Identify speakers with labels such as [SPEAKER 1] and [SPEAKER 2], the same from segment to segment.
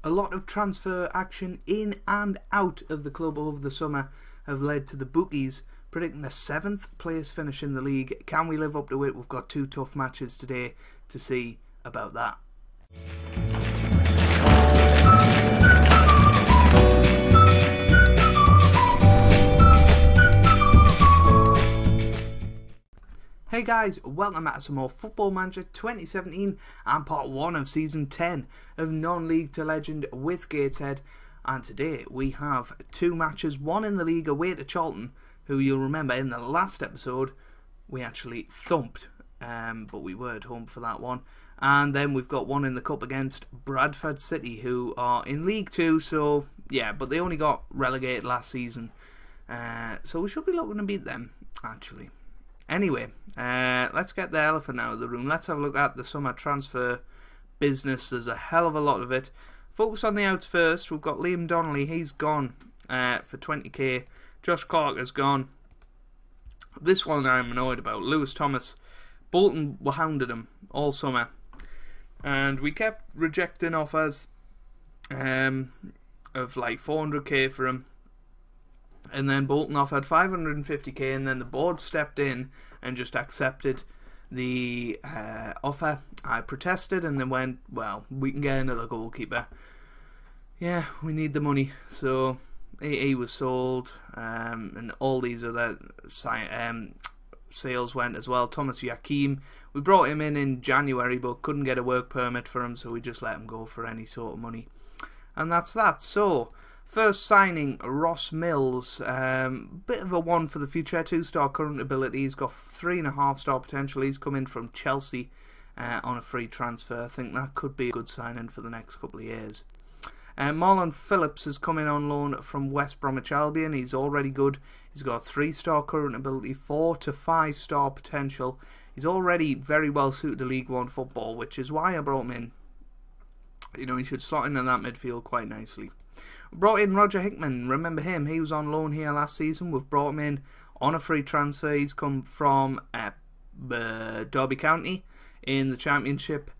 [SPEAKER 1] A lot of transfer action in and out of the club over the summer have led to the bookies predicting a 7th place finish in the league. Can we live up to it? We've got 2 tough matches today to see about that. Hey guys, welcome back to some more Football Manager 2017 and part 1 of Season 10 of Non-League to Legend with Gateshead. And today we have 2 matches, one in the league away to Charlton, who you'll remember in the last episode we actually thumped, but we were at home for that one. And then we've got one in the Cup against Bradford City, who are in League 2, so yeah, but they only got relegated last season. So we should be looking to beat them, actually. Anyway, let's get the elephant out of the room. Let's have a look at the summer transfer business. There's a hell of a lot of it. Focus on the outs first. We've got Liam Donnelly. He's gone for 20k. Josh Clark has gone. This one I'm annoyed about. Lewis Thomas. Bolton were hounding him all summer. And we kept rejecting offers of like 400k for him. And then Bolton offered 550k, and then the board stepped in and just accepted the offer. I protested and then went, well, we can get another goalkeeper. Yeah, we need the money. So he was sold, and all these other sales went as well. Thomas Yakim, we brought him in January but couldn't get a work permit for him, so we just let him go for any sort of money. And that's that. So first signing, Ross Mills, bit of a one for the future, 2-star current ability, he's got 3.5-star potential, he's come in from Chelsea on a free transfer. I think that could be a good signing for the next couple of years. Marlon Phillips has come in on loan from West Bromwich Albion, he's already good, he's got 3-star current ability, 4 to 5-star potential, he's already very well suited to League 1 football, which is why I brought him in. You know, he should slot into that midfield quite nicely. Brought in Roger Hickman, remember him, he was on loan here last season. We've brought him in on a free transfer. He's come from Derby County in the Championship,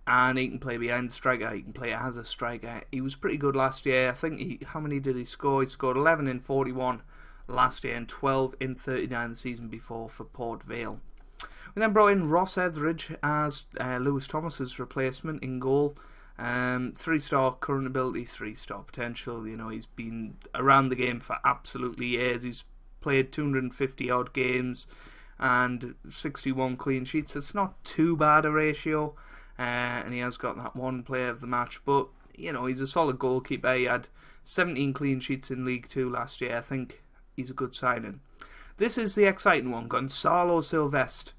[SPEAKER 1] and he can play behind the striker, he can play as a striker. He was pretty good last year. I think how many did he score? He scored 11 in 41 last year and 12 in 39 the season before for Port Vale. We then brought in Ross Etheridge as Lewis Thomas's replacement in goal. 3-star current ability, 3-star potential. You know, he's been around the game for absolutely years. He's played 250 odd games and 61 clean sheets. It's not too bad a ratio, and he has got that one player of the match, but you know, he's a solid goalkeeper. He had 17 clean sheets in League 2 last year. I think he's a good signing. This is the exciting one, Gonzalo Silvestre.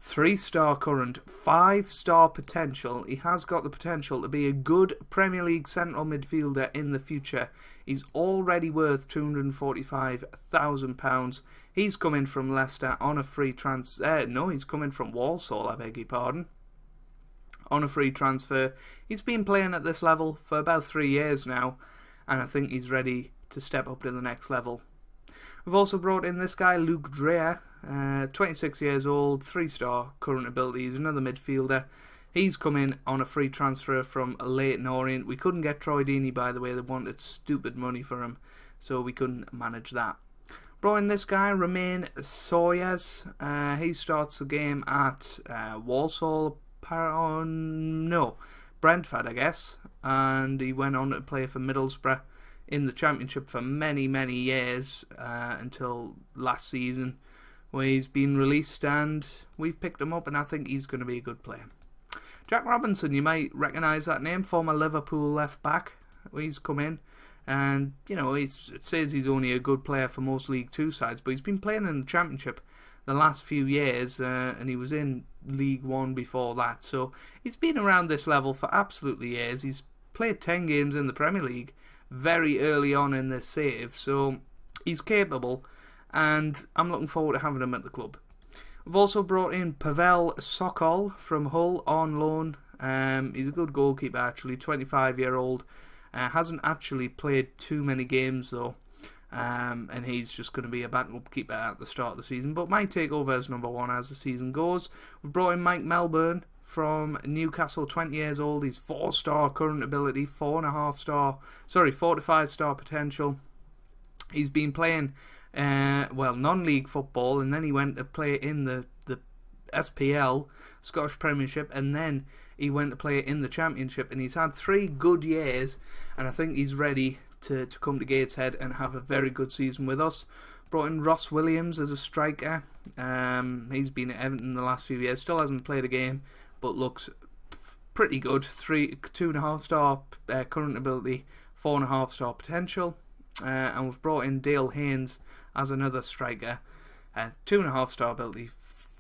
[SPEAKER 1] 3-star current, 5-star potential. He has got the potential to be a good Premier League central midfielder in the future. He's already worth £245,000. He's coming from Leicester on a free transfer. No, he's coming from Walsall, I beg your pardon. On a free transfer. He's been playing at this level for about 3 years now, and I think he's ready to step up to the next level. We've also brought in this guy, Luke Dreyer, 26 years old, 3-star current ability. He's another midfielder. He's come in on a free transfer from Leyton Orient. We couldn't get Troy Deeney, by the way. They wanted stupid money for him, so we couldn't manage that. Brought in this guy, Romain Sawyers. He starts the game at Walsall, Brentford, I guess. And he went on to play for Middlesbrough in the Championship for many, many years, until last season, where he's been released and we've picked him up, and I think he's going to be a good player. Jack Robinson, you might recognise that name, former Liverpool left back. He's come in, and you know, it says he's only a good player for most League 2 sides, but he's been playing in the Championship the last few years, and he was in League 1 before that, so he's been around this level for absolutely years. He's played 10 games in the Premier League very early on in this save, so he's capable, and I'm looking forward to having him at the club. We've also brought in Pavel Sokol from Hull on loan. He's a good goalkeeper actually, 25-year-old. Hasn't actually played too many games though, and he's just going to be a backup keeper at the start of the season, but might take over as number 1 as the season goes. We've brought in Mike Melbourne from Newcastle, 20 years old. He's 4-star current ability, 4.5-star, sorry, 4 to 5-star potential. He's been playing, non-league football, and then he went to play in the SPL, Scottish Premiership, and then he went to play in the Championship, and he's had 3 good years, and I think he's ready to come to Gateshead and have a very good season with us. Brought in Ross Williams as a striker. He's been at Everton the last few years, still hasn't played a game, but looks pretty good. 2.5-star current ability, 4.5-star potential. And we've brought in Dale Haynes as another striker. 2.5-star ability,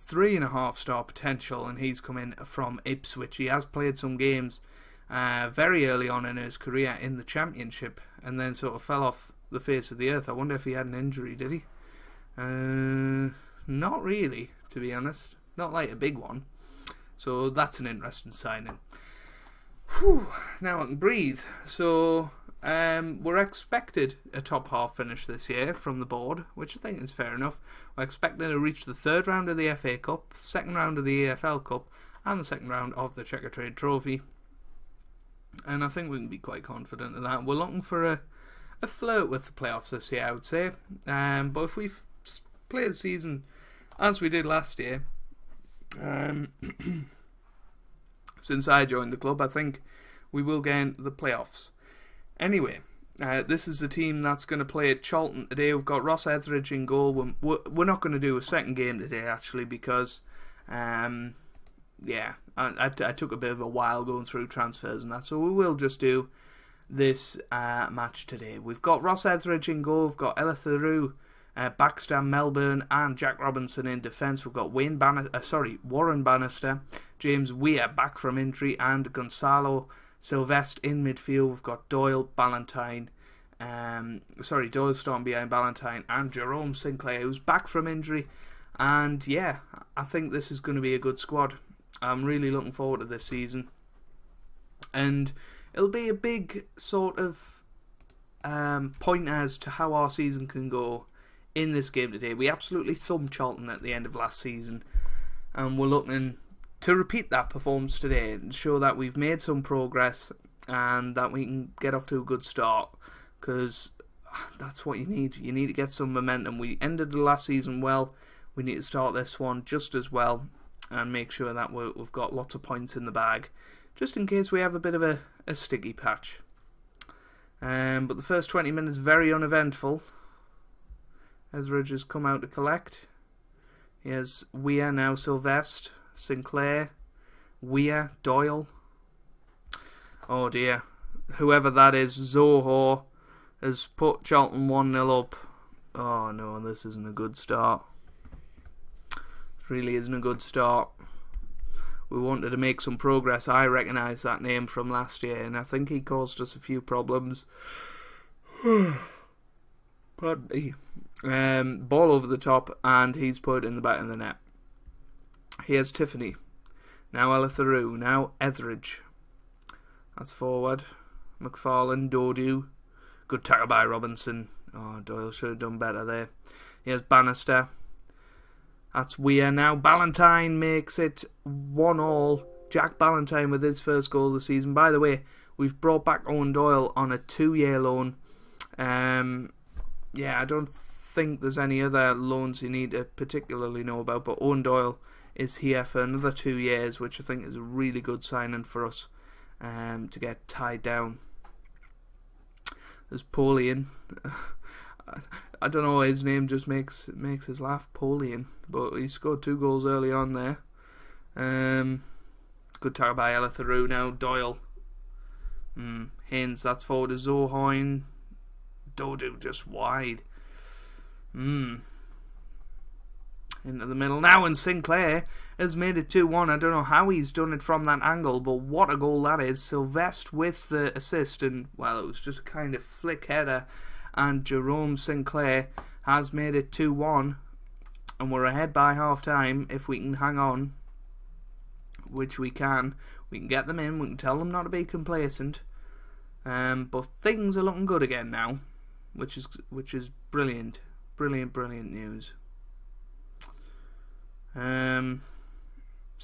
[SPEAKER 1] 3.5-star potential, and he's come in from Ipswich. He has played some games very early on in his career in the Championship, and then sort of fell off the face of the earth. I wonder if he had an injury, did he? Not really, to be honest. Not like a big one. So that's an interesting signing. Whew, now I can breathe. So we're expected a top half finish this year from the board, which I think is fair enough. We're expected to reach the 3rd round of the FA Cup, 2nd round of the EFL Cup, and the 2nd round of the Checker Trade Trophy. And I think we can be quite confident of that. We're looking for a flirt with the playoffs this year, I would say. But if we play the season as we did last year, since I joined the club, I think we will get into the playoffs. Anyway, this is the team that's going to play at Charlton today. We've got Ross Etheridge in goal. We're not going to do a second game today, actually, because yeah, I took a bit of a while going through transfers and that, so we will just do this match today. We've got Ross Etheridge in goal. We've got Ella Theroux, Baxter, Melbourne, and Jack Robinson in defence. We've got Warren Bannister, James Weir back from injury, and Gonzalo Silvestre in midfield. We've got Doyle, Ballantyne, Doyle starting behind Ballantyne, and Jerome Sinclair, who's back from injury. And yeah, I think this is going to be a good squad. I'm really looking forward to this season, and it'll be a big sort of point as to how our season can go in this game today. We absolutely thumped Charlton at the end of last season, and we're looking to repeat that performance today and show that we've made some progress and that we can get off to a good start, because that's what you need. You need to get some momentum. We ended the last season well. We need to start this one just as well and make sure that we've got lots of points in the bag, just in case we have a bit of a sticky patch. But the first 20 minutes very uneventful. Etheridge has come out to collect. Here's Weir now, Silvestre, Sinclair, Weir, Doyle. Oh dear. Whoever that is, Zoho, has put Charlton 1-0 up. Oh no, this isn't a good start. It really isn't a good start. We wanted to make some progress. I recognise that name from last year, and I think he caused us a few problems. Pardon me. Ball over the top, and he's put in the back of the net. Here's Tiffany. Now Ella Theroux. Now Etheridge. That's forward. McFarlane, Dodu. Good tackle by Robinson. Oh, Doyle should have done better there. Here's Bannister. That's Weir. Now Ballantyne makes it 1-1. Jack Ballantyne with his first goal of the season. By the way, we've brought back Owen Doyle on a 2-year loan. Yeah, I don't think there's any other loans you need to particularly know about, but Owen Doyle is here for another 2 years, which I think is a really good signing for us to get tied down. There's Polian. I don't know, his name just makes us laugh, Polian, but he scored 2 goals early on there. Good tackle by Ella Theroux. Now Doyle. Haynes, that's forward to Zohoin. Dodu just wide. Into the middle now, and Sinclair has made it 2-1. I don't know how he's done it from that angle, but what a goal that is. Silvestre with the assist, and well, it was just a kind of flick header, and Jerome Sinclair has made it 2-1, and we're ahead by half time. If we can hang on, which we can get them in. We can tell them not to be complacent, but things are looking good again now, which is brilliant news.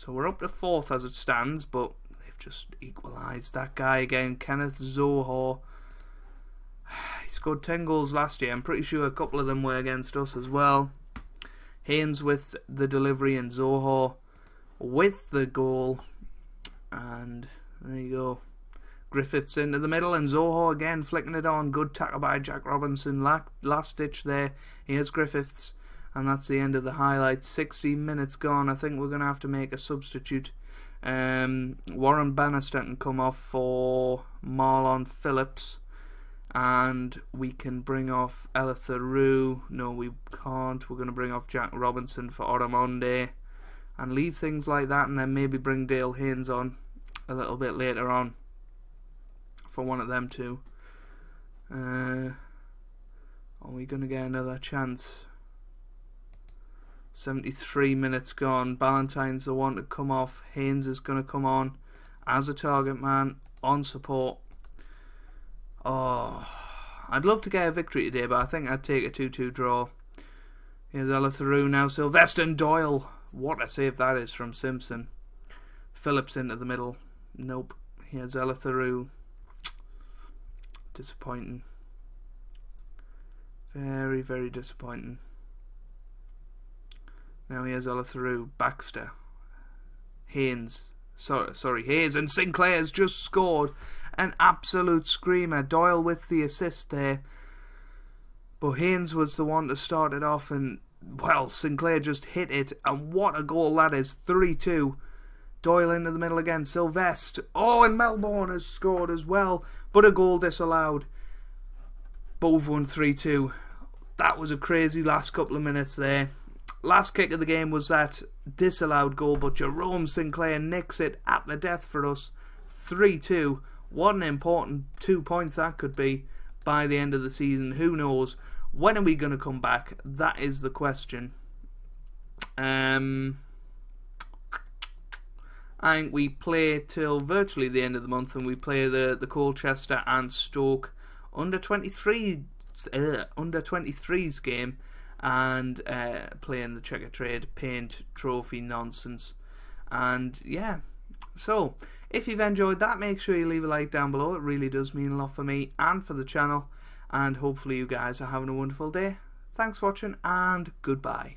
[SPEAKER 1] So we're up to 4th as it stands, but they've just equalised that guy again. Kenneth Zoho. He scored 10 goals last year. I'm pretty sure a couple of them were against us as well. Haynes with the delivery and Zoho with the goal. And there you go. Griffiths into the middle and Zoho again flicking it on. Good tackle by Jack Robinson. Last ditch there. Here's Griffiths. And that's the end of the highlights. 16 minutes gone. I think we're going to have to make a substitute. Warren Bannister can come off for Marlon Phillips. And we can bring off Ella Theroux. No, we can't. We're going to bring off Jack Robinson for Oramonde. And leave things like that, and then maybe bring Dale Haynes on a little bit later on for one of them two. Are we going to get another chance? 73 minutes gone. Ballantyne's the one to come off. Haynes is going to come on as a target man on support. Oh, I'd love to get a victory today, but I think I'd take a 2-2 draw. Here's Ella Theroux now. Sylvester Doyle. What a save that is from Simpson. Phillips into the middle. Nope. Here's Ella Theroux. Disappointing. Very, very disappointing. Now here's Ella Theroux. Baxter. Haynes. Sorry, Hayes. And Sinclair's just scored an absolute screamer. Doyle with the assist there. But Haynes was the one to start it off, and, well, Sinclair just hit it. And what a goal that is. 3-2. Doyle into the middle again. Sylvester. Oh, and Melbourne has scored as well. But a goal disallowed. Both won 3-2. That was a crazy last couple of minutes there. Last kick of the game was that disallowed goal, but Jerome Sinclair nicks it at the death for us. 3-2. What an important 2 points that could be by the end of the season. Who knows? When are we going to come back? That is the question. I think we play till virtually the end of the month, and we play the Colchester and Stoke under 23s game, and playing the Checkatrade Paint Trophy nonsense. And yeah, so if you've enjoyed that, make sure you leave a like down below. It really does mean a lot for me and for the channel, and hopefully you guys are having a wonderful day. Thanks for watching, and goodbye.